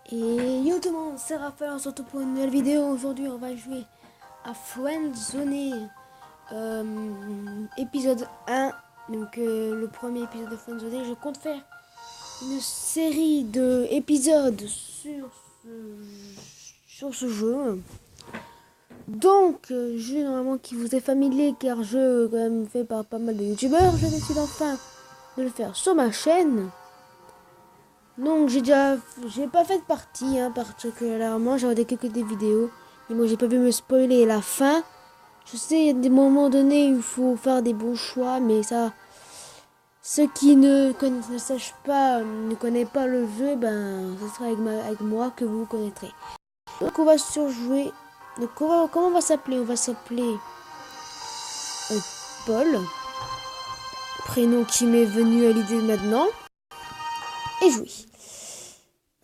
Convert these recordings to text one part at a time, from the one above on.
Et yo tout le monde, c'est Raphaël, on se retrouve pour une nouvelle vidéo. Aujourd'hui on va jouer à Friendzone épisode 1. Donc le premier épisode de Friendzone. Je compte faire une série d'épisodes sur ce jeu. Donc jeu normalement qui vous est familier car jeu quand même fait par pas mal de youtubeurs. Je décide enfin de le faire sur ma chaîne. Donc j'ai pas fait de partie particulièrement, j'ai regardé quelques des vidéos et moi j'ai pas vu me spoiler la fin. Je sais il y a des moments donnés il faut faire des bons choix, mais ça, ceux qui ne sachent pas, ne connaissent pas le jeu, ben ce sera avec moi que vous connaîtrez. Donc on va surjouer. Donc comment on va s'appeler? On va s'appeler Paul, prénom qui m'est venu à l'idée maintenant, et jouer.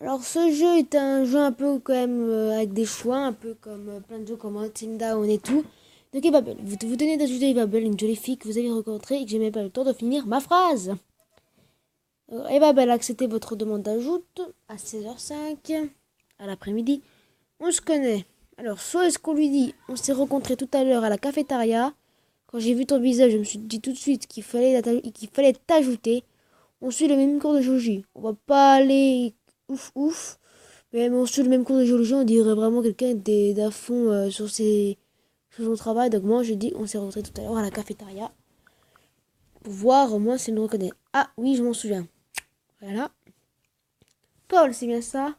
Alors ce jeu est un jeu un peu quand même avec des choix, un peu comme plein de jeux comme Until Dawn et tout. Donc Evabel, vous tenez d'ajouter Evabel, une jolie fille que vous avez rencontrée et que j'ai même pas le temps de finir ma phrase. Evabel a accepté votre demande d'ajout à 16h05 à l'après-midi. On se connaît. Alors soit est-ce qu'on lui dit, on s'est rencontrés tout à l'heure à la cafétéria. Quand j'ai vu ton visage, je me suis dit tout de suite qu'il fallait t'ajouter. On suit le même cours de géologie. On va pas aller ouf. Mais on suit le même cours de géologie, on dirait vraiment quelqu'un d'à fond sur son travail. Donc moi je dis, on s'est rencontrés tout à l'heure à la cafétéria. Pour voir au moins si elle nous reconnaît. Ah oui, je m'en souviens. Voilà. Paul, c'est bien ça?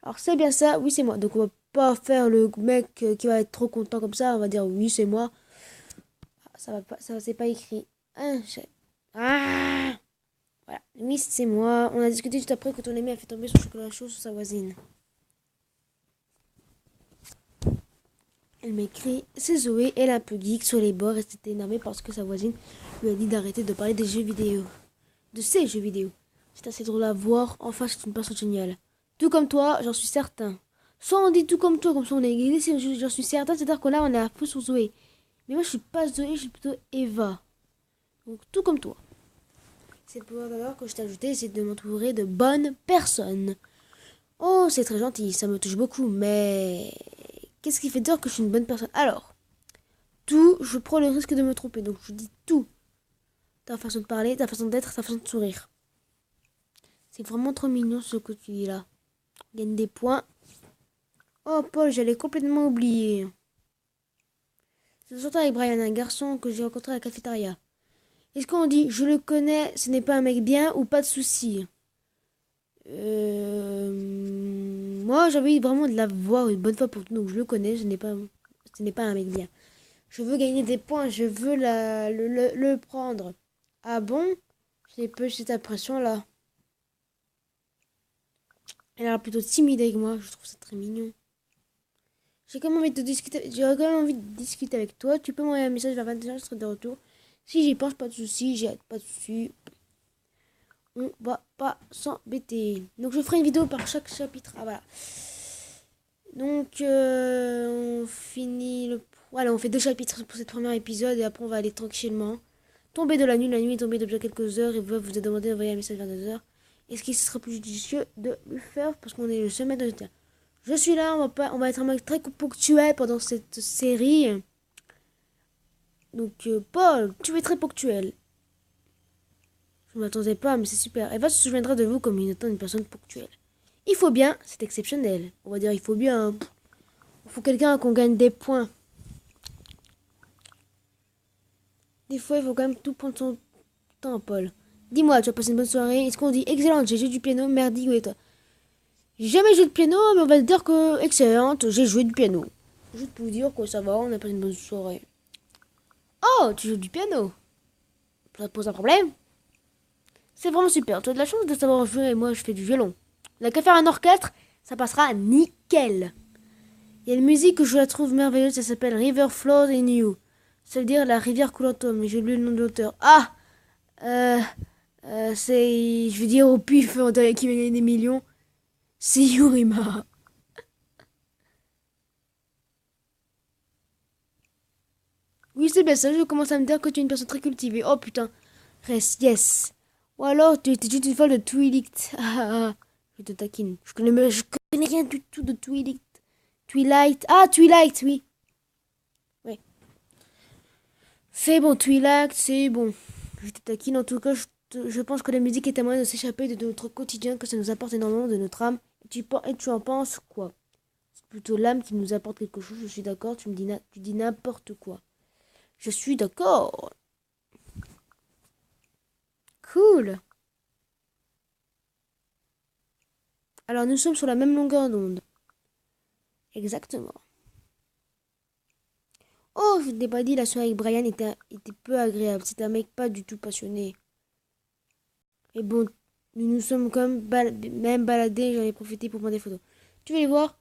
Alors c'est bien ça, oui c'est moi. Donc on va pas faire le mec qui va être trop content comme ça. On va dire oui c'est moi. Ça va pas, ça c'est pas écrit. Ah, voilà, oui c'est moi. On a discuté juste après que ton ami a fait tomber son chocolat chaud sur sa voisine. Elle m'écrit, c'est Zoé, elle est un peu geek sur les bords et s'était énervée parce que sa voisine lui a dit d'arrêter de parler des jeux vidéo. De ces jeux vidéo. C'est assez drôle à voir, enfin c'est une personne géniale. Tout comme toi, j'en suis certain. Soit on dit tout comme toi, comme ça on est égalisé, j'en suis certain, c'est-à-dire que là on est à feu sur Zoé. Mais moi je suis pas Zoé, je suis plutôt Eva. Donc tout comme toi. C'est pour d'abord que je t'ai ajouté, c'est de m'entourer de bonnes personnes. Oh, c'est très gentil, ça me touche beaucoup, mais qu'est-ce qui fait dire que je suis une bonne personne? Alors, tout, je prends le risque de me tromper, donc je dis tout. Ta façon de parler, ta façon d'être, ta façon de sourire. C'est vraiment trop mignon ce que tu dis là. Gagne des points. Oh Paul, j'allais complètement oublier. Je sortais avec Brian, un garçon que j'ai rencontré à la cafétéria. Est-ce qu'on dit je le connais, ce n'est pas un mec bien ou pas de soucis? Moi j'avais vraiment de la voir une bonne fois pour tout, donc je le connais, ce n'est pas un mec bien. Je veux gagner des points, je veux le prendre. Ah bon? J'ai peu cette impression là. Elle a l'air plutôt timide avec moi, je trouve ça très mignon. J'ai quand même envie de discuter, j'aurais quand même envie de discuter avec toi. Tu peux m'envoyer un message vers 21h, je serai de retour. Si j'y pense, pas de soucis, j'y hâte, pas de soucis. On va pas s'embêter. Donc je ferai une vidéo par chaque chapitre. Ah voilà. Donc on finit le... Voilà, on fait 2 chapitres pour cette premier épisode et après on va aller tranquillement. Tomber de la nuit est tombée depuis quelques heures et vous a demandé d'envoyer un message vers 2h. Est-ce qu'il serait plus judicieux de le faire parce qu'on est le sommet de terre? Je suis là, on va être un mec très ponctuel pendant cette série. Donc Paul, tu es très ponctuel. Je ne m'attendais pas, mais c'est super. Eva se souviendra de vous comme une personne ponctuelle. Il faut bien, c'est exceptionnel. On va dire il faut bien. Il faut quelqu'un qu'on gagne des points. Des fois, il faut quand même tout prendre son temps, Paul. Dis-moi, tu as passé une bonne soirée? Est-ce qu'on dit excellente, j'ai joué du piano, merdique, et toi? J'ai jamais joué de piano, mais on va dire que excellente, j'ai joué du piano. Juste pour vous dire que ça va, on a passé une bonne soirée. Oh, tu joues du piano? Ça te pose un problème? C'est vraiment super, tu as de la chance de savoir jouer et moi je fais du violon. La qu'à faire un orchestre, ça passera nickel. Il y a une musique que je la trouve merveilleuse, ça s'appelle River Flows in You. Ça veut dire la rivière coule en toi, mais j'ai lu le nom de l'auteur. Ah c'est, je veux dire au pif, on dirait qu'il va gagner des millions. C'est Yurima. Oui, c'est bien ça, je commence à me dire que tu es une personne très cultivée. Oh putain, reste, yes. Ou alors tu étais juste une folle de Twilight. Je te taquine. Je connais connais rien du tout de Twilight. Twilight. Ah, Twilight, oui. Oui. C'est bon, Twilight, c'est bon. Je te taquine. En tout cas, je pense que la musique est un moyen de s'échapper de notre quotidien, que ça nous apporte énormément de notre âme. Et tu en penses quoi? C'est plutôt l'âme qui nous apporte quelque chose, je suis d'accord. Tu dis n'importe quoi. Je suis d'accord. Cool. Alors, nous sommes sur la même longueur d'onde. Exactement. Oh, je ne t'ai pas dit, la soirée avec Brian était peu agréable. C'était un mec pas du tout passionné. Et bon, nous nous sommes quand même baladés. J'en ai profité pour prendre des photos. Tu veux les voir?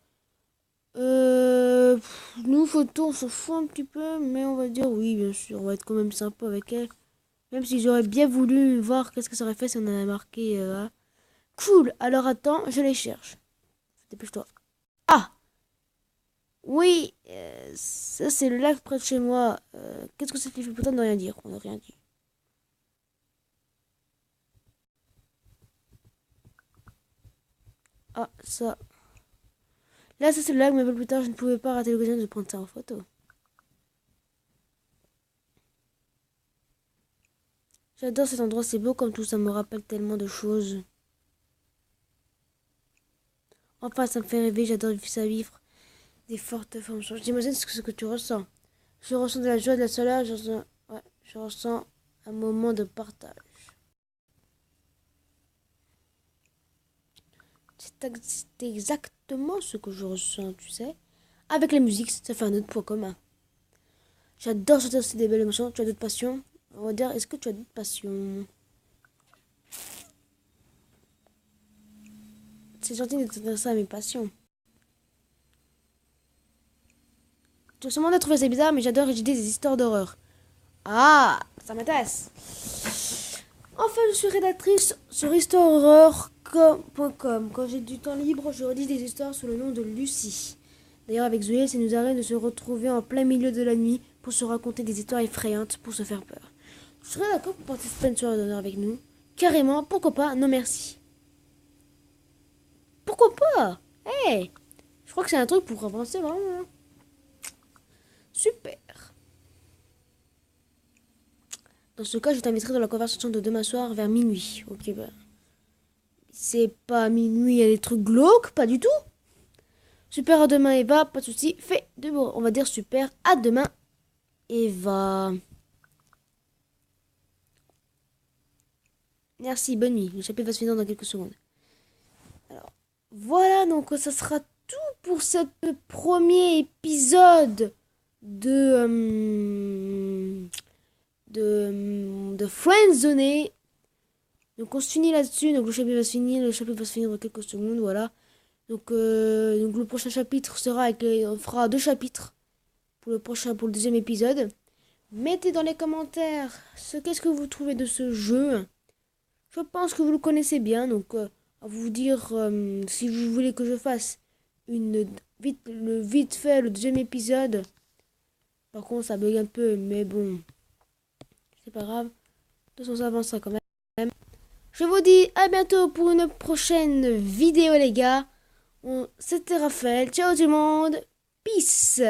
Nous, photos, on s'en fout un petit peu. Mais on va dire oui, bien sûr. On va être quand même sympa avec elle. Même si j'aurais bien voulu voir qu'est-ce que ça aurait fait si on avait marqué. Hein. Cool. Alors attends, je les cherche. Dépêche-toi. Ah! Oui, ça c'est le lac près de chez moi. Qu'est-ce que ça fait pourtant de rien dire? On n'a rien dit. Ah, ça. Là, ça c'est le lac, mais un peu plus tard, je ne pouvais pas rater l'occasion de prendre ça en photo. J'adore cet endroit, c'est beau comme tout, ça me rappelle tellement de choses. Enfin, ça me fait rêver, j'adore ça vivre des fortes formes. J'imagine ce que tu ressens. Je ressens de la joie, de la chaleur, je ressens un moment de partage. C'est exactement ce que je ressens, tu sais. Avec la musique, ça fait un autre point commun. J'adore sentir aussi des belles émotions. Tu as d'autres passions? On va dire, est-ce que tu as d'autres passions? C'est gentil de t'intéresser à mes passions. Tu vas sûrement trouver ça bizarre, mais j'adore étudier des histoires d'horreur. Ah, ça m'intéresse. Enfin, je suis rédactrice sur histoirehorreur.com. Quand j'ai du temps libre, je redis des histoires sous le nom de Lucie. D'ailleurs, avec Zoé, ça nous arrive de se retrouver en plein milieu de la nuit pour se raconter des histoires effrayantes pour se faire peur. Tu serais d'accord pour participer à une soirée d'honneur avec nous? Carrément, pourquoi pas? Non merci. Pourquoi pas? Hey, je crois que c'est un truc pour avancer vraiment. Super. Dans ce cas, je t'inviterai dans la conversation de demain soir vers minuit. Ok, bah. C'est pas minuit, il y a des trucs glauques, pas du tout. Super, à demain, Eva, pas de soucis. Fais de beau. On va dire super, à demain, Eva. Merci, bonne nuit. Le chapitre va se finir dans quelques secondes. Alors, voilà, donc ça sera tout pour ce premier épisode de Friendzone. Donc on se finit là-dessus. Donc le chapitre va se finir. Le chapitre va se finir dans quelques secondes. Voilà. Donc le prochain chapitre sera avec. On fera 2 chapitres pour le deuxième épisode. Mettez dans les commentaires qu'est-ce que vous trouvez de ce jeu. Je pense que vous le connaissez bien. Donc à vous dire si vous voulez que je fasse vite fait le deuxième épisode. Par contre ça bug un peu. Mais bon. C'est pas grave. De toute façon ça avancera quand même. Je vous dis à bientôt pour une prochaine vidéo les gars. C'était Raphaël. Ciao tout le monde. Peace.